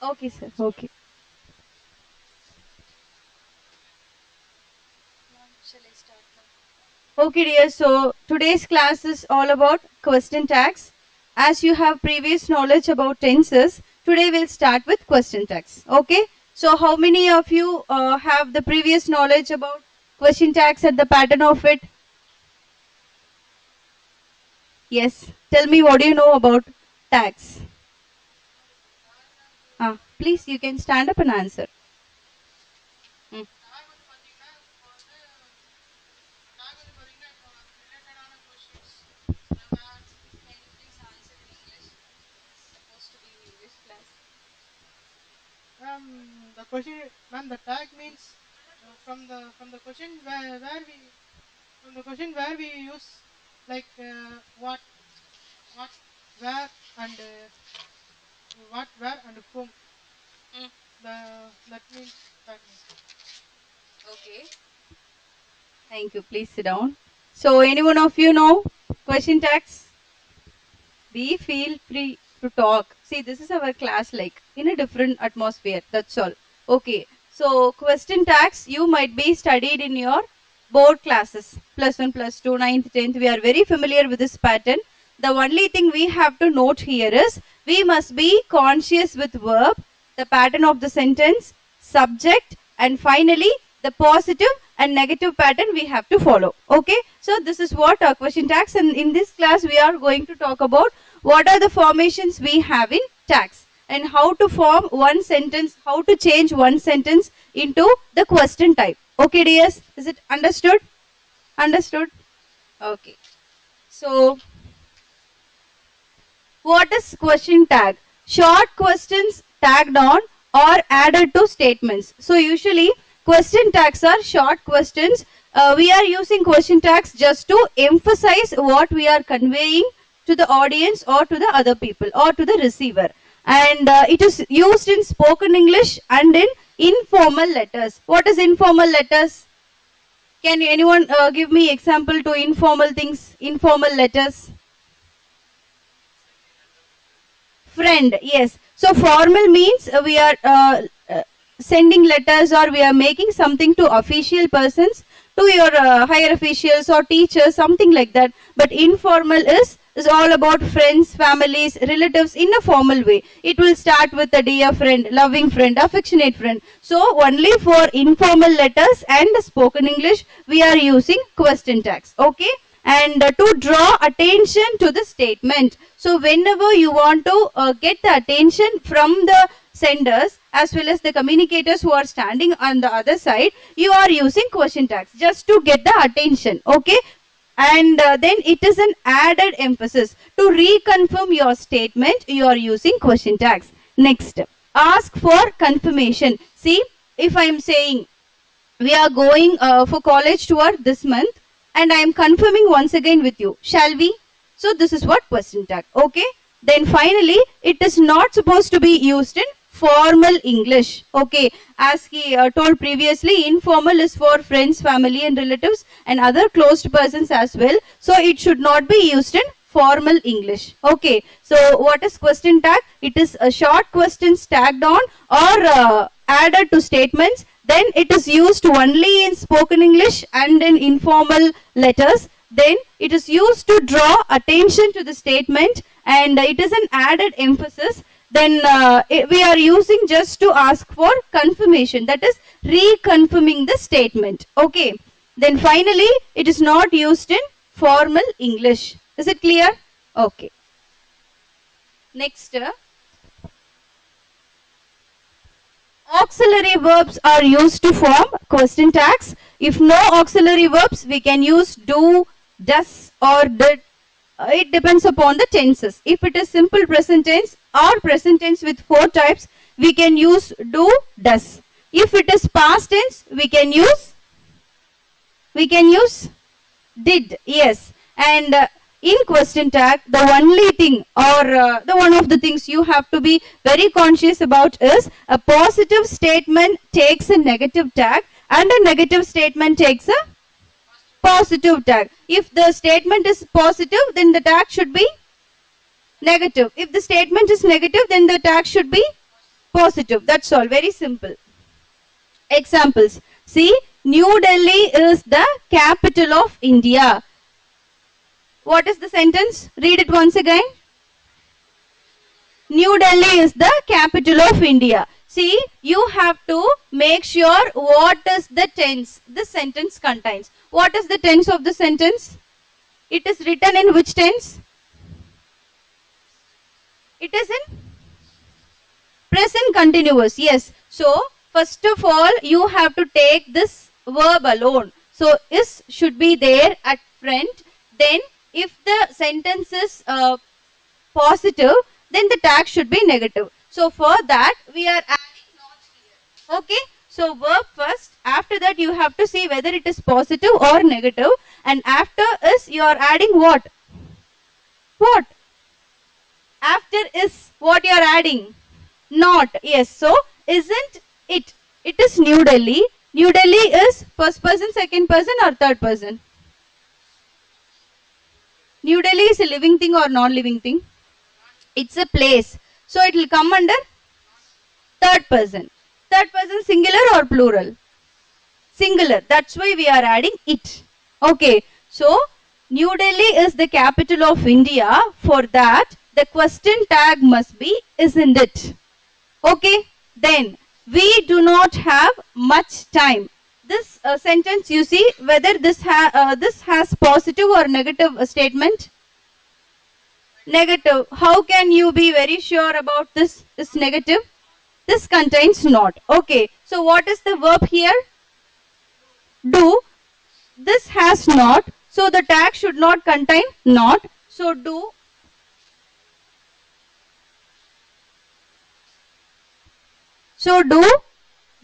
Okay, sir. Okay. Shall I start now? Okay, dear. So today's class is all about question tags. As you have previous knowledge about tenses, today we'll start with question tags. Okay. So how many of you have the previous knowledge about question tags and the pattern of it? Yes. Tell me, what do you know about tags? Please, you can stand up and answer. Hmm. The question, ma'am, the tag means from the question where we use like what where and what where and whom. Mm. That means tag. Okay. Thank you. Please sit down. So, any one of you know question tags? Be feel free to talk. See, this is our class like in a different atmosphere. That's all. Okay. So, question tags you might be studied in your board classes. Plus 1, plus 2, 9th, 10th. We are very familiar with this pattern. The only thing we have to note here is we must be conscious with verb, the pattern of the sentence, subject, and finally the positive and negative pattern we have to follow. Okay. So, this is what our question tags, and in this class we are going to talk about what are the formations we have in tags and how to form one sentence, how to change one sentence into the question type. Okay, dears, is it understood? Understood? Okay. So, what is question tag? Short questions tagged on or added to statements. So, usually question tags are short questions. We are using question tags just to emphasize what we are conveying to the audience or to the other people or to the receiver. And it is used in spoken English and in informal letters. What is informal letters? Can anyone give me example to informal things, informal letters? Friend, yes. So formal means we are sending letters or we are making something to official persons, to your higher officials or teachers, something like that. But informal is all about friends, families, relatives in a formal way. It will start with a dear friend, loving friend, affectionate friend. So only for informal letters and spoken English we are using question tags. Okay. And to draw attention to the statement. So whenever you want to get the attention from the senders as well as the communicators who are standing on the other side, you are using question tags just to get the attention. Okay. And then it is an added emphasis to reconfirm your statement. You are using question tags. Next, ask for confirmation. See, if I am saying we are going for college tour this month and I am confirming once again with you, shall we? So this is what question tag. Okay. Then finally, it is not supposed to be used in formal English. Okay. As he told previously, informal is for friends, family and relatives and other closed persons as well. So it should not be used in formal English. Okay. So what is question tag? It is a short questions tagged on or added to statements. Then it is used only in spoken English and in informal letters. Then it is used to draw attention to the statement and it is an added emphasis. Then we are using just to ask for confirmation, that is reconfirming the statement. Okay. Then finally, it is not used in formal English. Is it clear? Okay. Next, auxiliary verbs are used to form question tags. If no auxiliary verbs, we can use do, does or did. It depends upon the tenses. If it is simple present tense or present tense with 4 types, we can use do, does. If it is past tense, we can use did. Yes. And in question tag, the only thing or the one of the things you have to be very conscious about is a positive statement takes a negative tag and a negative statement takes a positive tag. If the statement is positive, then the tag should be negative. If the statement is negative, then the tag should be Positive. That's all. Very simple. Examples. See, New Delhi is the capital of India. What is the sentence? Read it once again. New Delhi is the capital of India. See, you have to make sure what is the tense this sentence contains. What is the tense of the sentence? It is written in which tense? It is in present continuous. Yes. So, first of all, you have to take this verb alone. So, is should be there at front. Then, if the sentence is positive, then the tag should be negative. So, for that, we are adding not here. Okay. So, verb first. After that, you have to see whether it is positive or negative. And after is, you are adding what? What? After is, what you are adding? Not. Yes. So, isn't it? It is New Delhi. New Delhi is first person, second person or third person? New Delhi is a living thing or non-living thing? It's a place. So, it will come under third person. Third person singular or plural? Singular. That's why we are adding it. Okay. So, New Delhi is the capital of India. For that, the question tag must be isn't it? Okay. Then, we do not have much time. This sentence, you see whether this has positive or negative statement? Negative. How can you be very sure about this is negative? This contains not. Okay. So, what is the verb here? Do. This has not. So, the tag should not contain not. So, do. So, do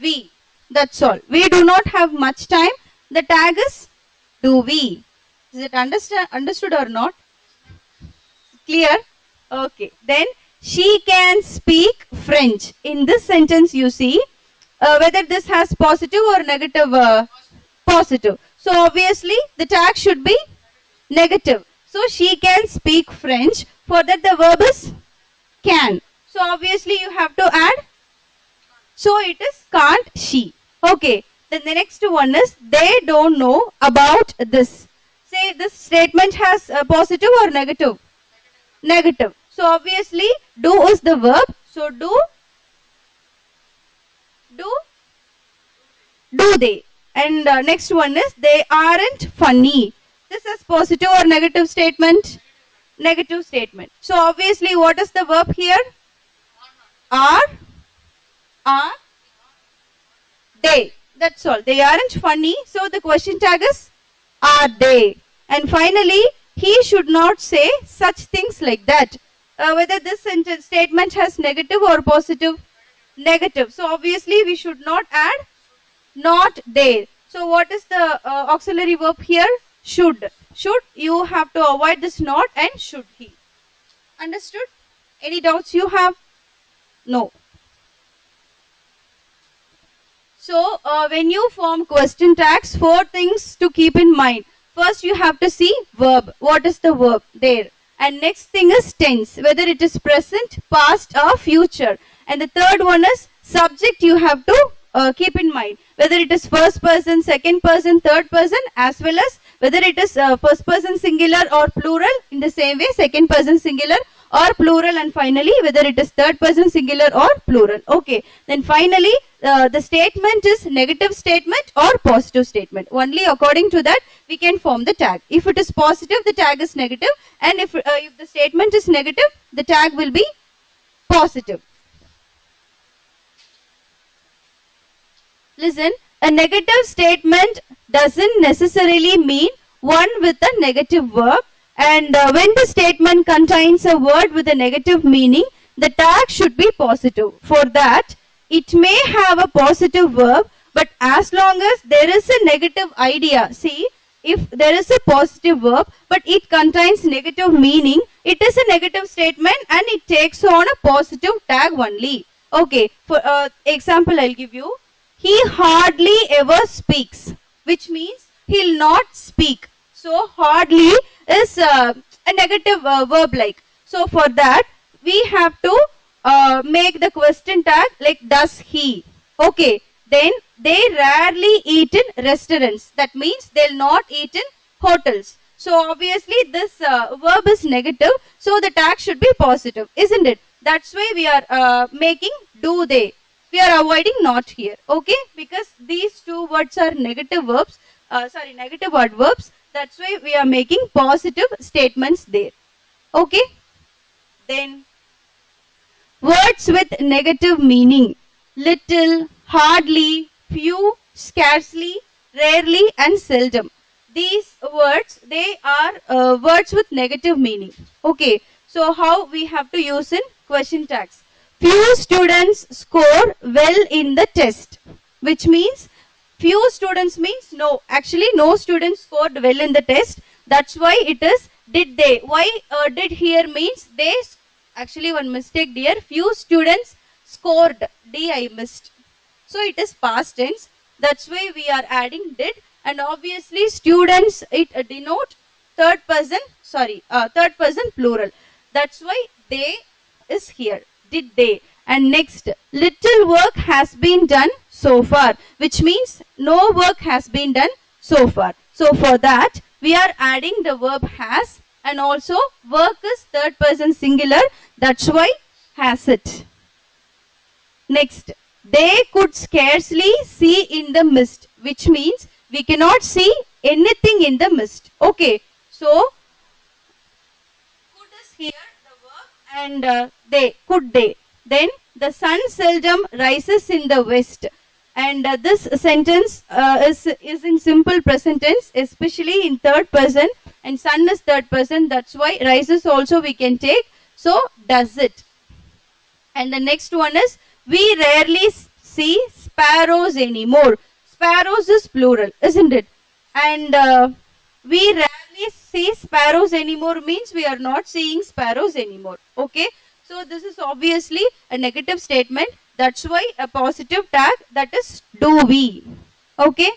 we. That's all. We do not have much time. The tag is do we. Is it understood or not? Clear? Okay. Then, she can speak French. In this sentence, you see whether this has positive or negative. Positive. So, obviously, the tag should be negative. So, she can speak French. For that, the verb is can. So, obviously, you have to add. So, it is can't she. Okay. Then the next one is they don't know about this. Say this statement has a positive or negative? Negative. So, obviously, do is the verb. So, do they. And next one is they aren't funny. This is positive or negative statement? Negative statement. So, obviously, what is the verb here? Are they. That's all. They aren't funny. So, the question tag is are they. And finally, he should not say such things like that. Whether this sentence statement has negative or positive? Negative. So, obviously, we should not add not there. So, what is the auxiliary verb here? Should. Should. You have to avoid this not and should he. Understood? Any doubts you have? No. So, when you form question tags, 4 things to keep in mind. First, you have to see verb. What is the verb there? And next thing is tense, whether it is present, past or future. And the third one is subject you have to keep in mind. Whether it is first person, second person, third person, as well as whether it is first person singular or plural. In the same way, second person singular or plural, and finally whether it is third person singular or plural. Okay. Then finally the statement is negative statement or positive statement. Only according to that we can form the tag. If it is positive, the tag is negative, and if the statement is negative, the tag will be positive. Listen, a negative statement doesn't necessarily mean one with a negative verb. And when the statement contains a word with a negative meaning, the tag should be positive. For that, it may have a positive verb, but as long as there is a negative idea, see, if there is a positive verb, but it contains negative meaning, it is a negative statement and it takes on a positive tag only. Okay, for example, I'll give you. He hardly ever speaks, which means he'll not speak. So, hardly is a negative verb like. So, for that, we have to make the question tag like does he. Okay, then they rarely eat in restaurants. That means they'll not eat in hotels. So obviously this verb is negative, so the tag should be positive, isn't it? That's why we are making do they. We are avoiding not here, okay? Because these two words are negative verbs, negative adverbs. That's why we are making positive statements there, okay? Then words with negative meaning: little, hardly, few, scarcely, rarely, and seldom. These words, they are words with negative meaning. Okay, so how we have to use in question tags? Few students score well in the test, which means few students means no. Actually, no students scored well in the test. That's why it is did they. Why did here means they. Actually, one mistake, dear. Few students scored. D I missed. So it is past tense. That's why we are adding did. And obviously, students, it denote third person. Third person plural. That's why they is here. Did they? And next, little work has been done so far, which means no work has been done so far. So for that, we are adding the verb has, and also work is third person singular. That's why has it. Next, they could scarcely see in the mist, which means we cannot see anything in the mist. Okay, so could is here the verb, and they. Then the sun seldom rises in the west. And this sentence is in simple present tense, especially in third person, and sun is third person. That's why rises also we can take. So does it. And the next one is we rarely see sparrows anymore. Sparrows is plural, isn't it? And we rarely see sparrows anymore means we are not seeing sparrows anymore. Okay. So this is obviously a negative statement. That's why a positive tag, that is do we. Okay.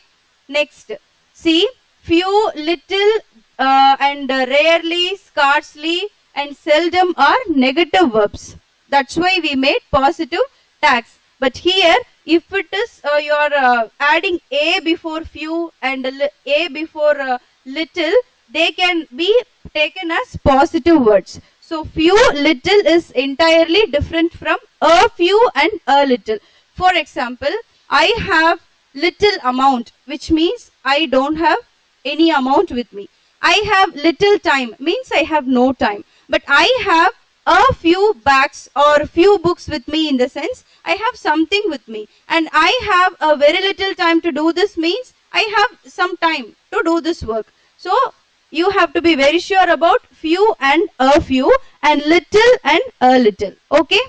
Next. See, few, little, and rarely, scarcely, and seldom are negative verbs. That's why we made positive tags. But here, if it is you're adding a before few and a before little, they can be taken as positive words. So few, little is entirely different from a few and a little. For example, I have little amount, which means I don't have any amount with me. I have little time means I have no time. But I have a few bags or few books with me, in the sense I have something with me, and I have a very little time to do this means I have some time to do this work. So you have to be very sure about few and a few, and little and a little. Okay.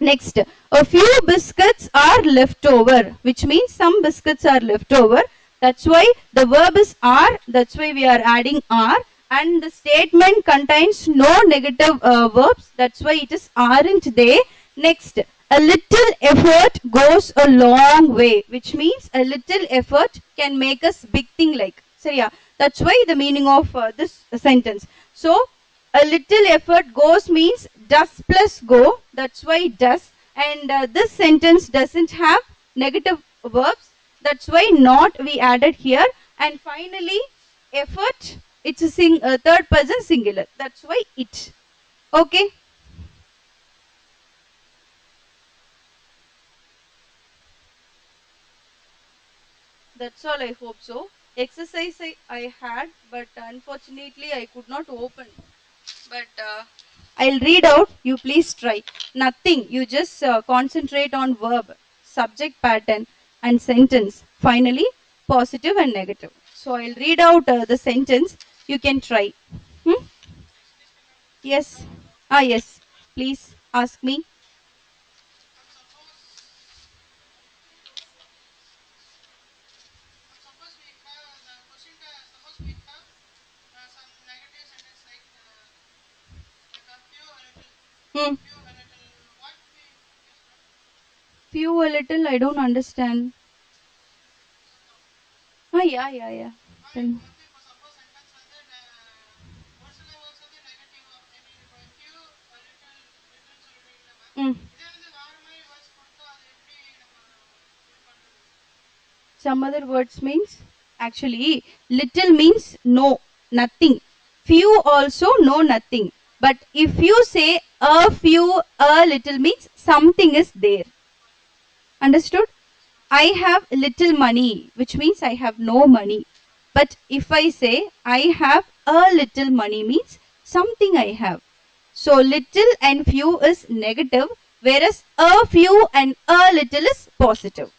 Next, a few biscuits are left over, which means some biscuits are left over. That's why the verb is are. That's why we are adding are. And the statement contains no negative verbs. That's why it is aren't they. Next, a little effort goes a long way, which means a little effort can make us big thing like. So yeah, that's why the meaning of this sentence. So a little effort goes means does plus go. That's why does. And this sentence doesn't have negative verbs. That's why not we added here. And finally, effort, it's a third person singular. That's why it. Okay. That's all, I hope so. Exercise I had, but unfortunately I could not open. But I'll read out, you please try. Nothing, you just concentrate on verb, subject pattern, and sentence. Finally, positive and negative. So I'll read out the sentence, you can try. Yes. Yes. Please ask me. Suppose we have the question. Suppose we have some negative sentence like a few, a little, Hmm. few, a little. What we use for? Few a little, I don't understand. Yeah. Then, Okay, for suppose sentence words works negative. Few, a little, little சொல்றீங்களா some other words means, actually little means no, nothing. Few also no, nothing. But if you say a few, a little means something is there. Understood? I have little money, which means I have no money. But if I say I have a little money means something I have. So little and few is negative, whereas a few and a little is positive.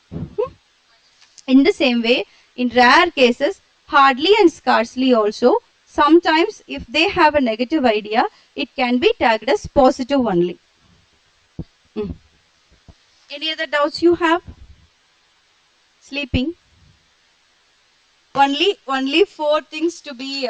In the same way, in rare cases, hardly and scarcely also, sometimes if they have a negative idea, it can be tagged as positive only. Any other doubts you have? Sleeping. Only four things to be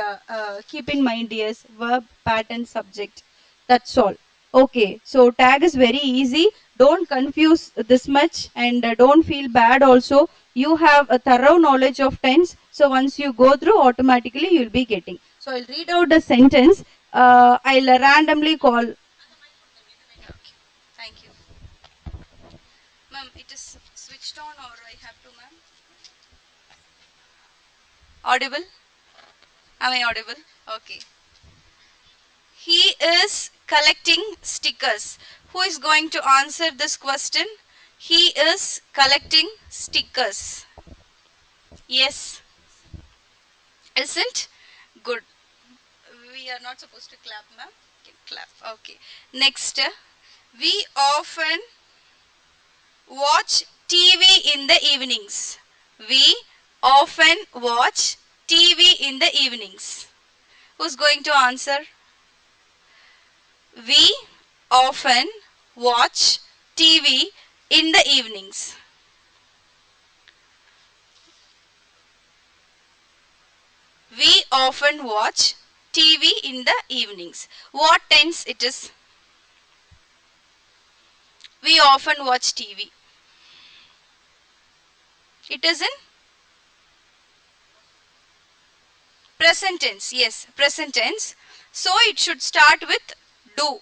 keep in mind, yes: verb, pattern, subject. That's all. Okay, so tag is very easy. Don't confuse this much, and don't feel bad also. You have a thorough knowledge of tense, so once you go through, automatically you'll be getting. So I'll read out the sentence. I'll randomly call. Okay, thank you. Ma'am, it is switched on or I have to, ma'am? Audible? Am I audible? Okay. He is collecting stickers. Who is going to answer this question? He is collecting stickers. Yes. Isn't? Good. We are not supposed to clap, ma'am. Okay, clap. Okay. Next, we often watch TV in the evenings. We often watch TV in the evenings. Who's going to answer? We often watch TV in the evenings. We often watch TV in the evenings. What tense it is? We often watch TV. It is in present tense. Yes, present tense. So it should start with do.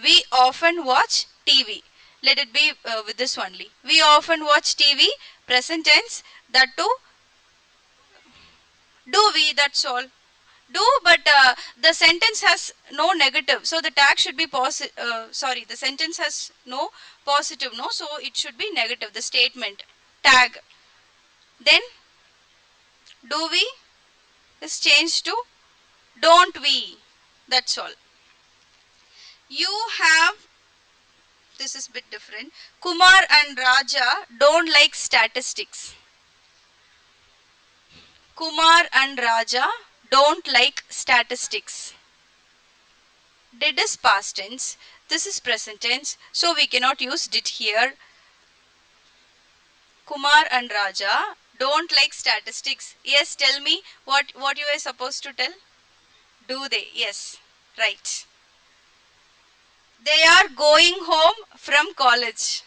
We often watch TV. Let it be with this only. We often watch TV, present tense, that too. Do we, that's all. Do, but the sentence has no negative. So the tag should be positive. The sentence has no positive, no. So it should be negative, the statement. Tag. Then, do we is changed to don't we. That's all. You have, this is a bit different. Kumar and Raja don't like statistics. Kumar and Raja don't like statistics. Did is past tense. This is present tense. So we cannot use did here. Kumar and Raja don't like statistics. Yes, tell me what you are supposed to tell. Do they? Yes, right. They are going home from college.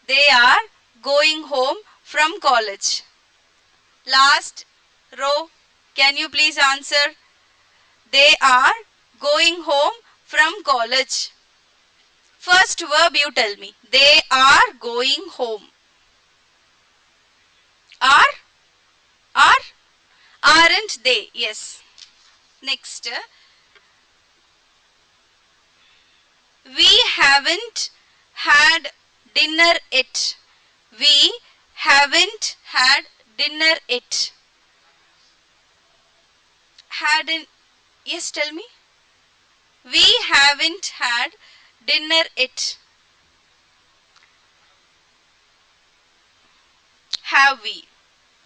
They are going home from college. Last row, can you please answer? They are going home from college. First verb you tell me. They are going home. Are? Aren't they? Yes. Next. We haven't had dinner yet. We haven't had dinner yet. Hadn't. Yes, tell me. We haven't had dinner yet. Have we?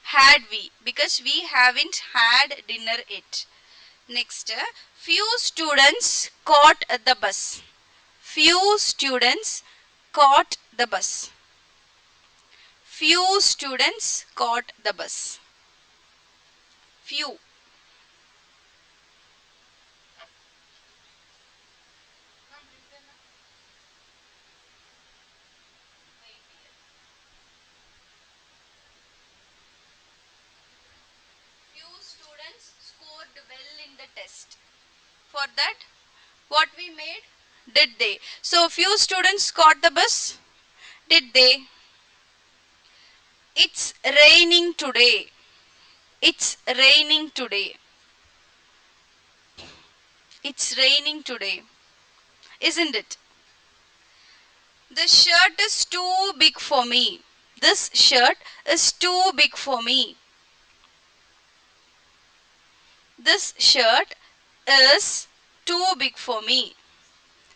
Had we? Because we haven't had dinner yet. Next, few students caught the bus. Few students caught the bus. Few students caught the bus. Few. Few students scored well in the test. For that, what we made? Did they? So few students caught the bus. Did they? It's raining today. It's raining today. It's raining today. Isn't it? The shirt is too big for me. This shirt is too big for me. This shirt is too big for me.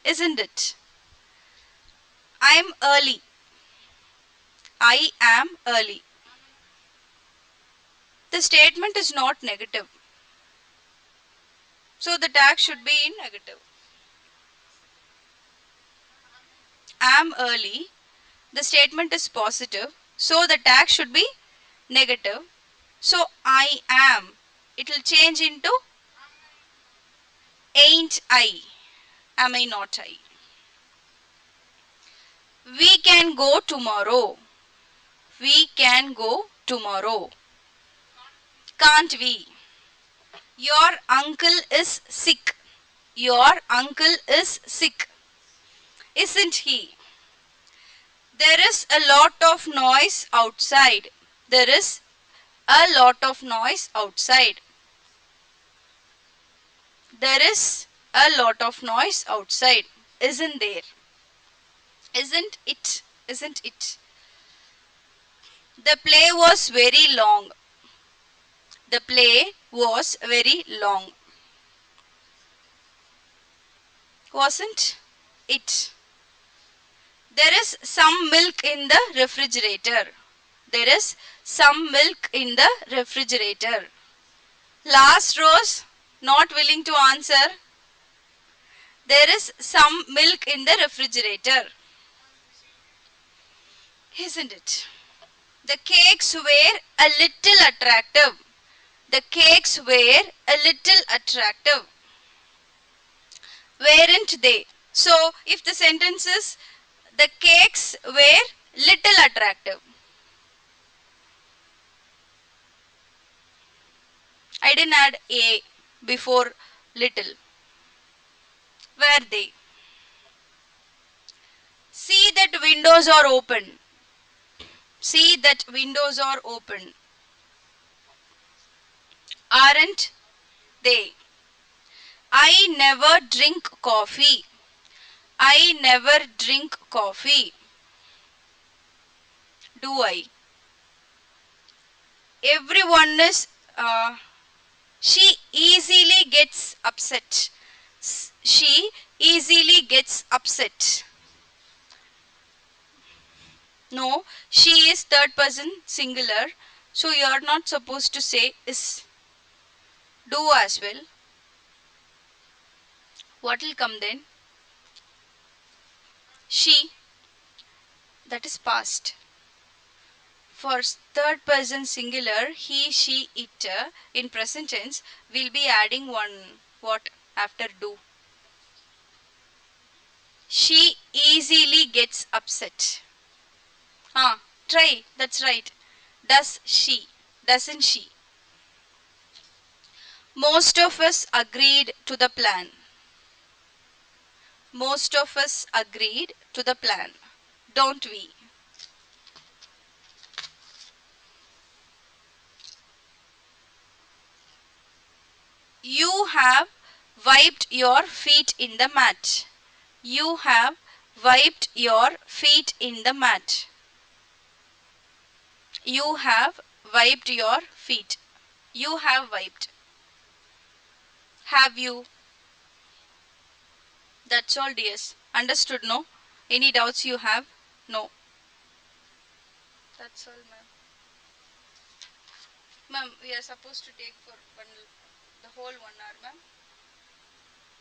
Isn't it? I'm early. I am early. The statement is not negative. So the tag should be in negative. Am early. The statement is positive. So the tag should be negative. So I am. It will change into ain't I. Am I not I? We can go tomorrow. We can go tomorrow. Can't we? Your uncle is sick. Your uncle is sick. Isn't he? There is a lot of noise outside. There is a lot of noise outside. There is a lot of noise outside. Isn't there? Isn't it? Isn't it? The play was very long. The play was very long. Wasn't it? There is some milk in the refrigerator. There is some milk in the refrigerator. Last Rose, not willing to answer. There is some milk in the refrigerator. Isn't it? The cakes were a little attractive. The cakes were a little attractive. Weren't they? So, if the sentence is the cakes were little attractive. I didn't add a before little. Were they? See that windows are open. See that windows are open. Aren't they? I never drink coffee. I never drink coffee. Do I? Everyone is. She easily gets upset. She easily gets upset. No, she is third person singular. So you are not supposed to say is. Do as well. What will come then? She. That is past. For third person singular, he, she, it in present tense, we'll be adding one what after do. She easily gets upset. Try. That's right. Does she? Doesn't she? Most of us agreed to the plan. Most of us agreed to the plan. Don't we? You have wiped your feet in the mat. You have wiped your feet in the mat. You have wiped your feet. You have wiped. Have you? That's all, dears. Understood, no? Any doubts you have? No. That's all, ma'am. Ma'am, we are supposed to take for the whole 1 hour, ma'am.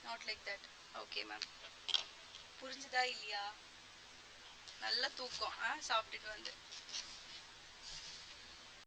Not like that. Okay, ma'am. புரிஞ்சுதா இல்லையா நல்ல தூக்கம் சாப்பிட்டுட்டு வந்து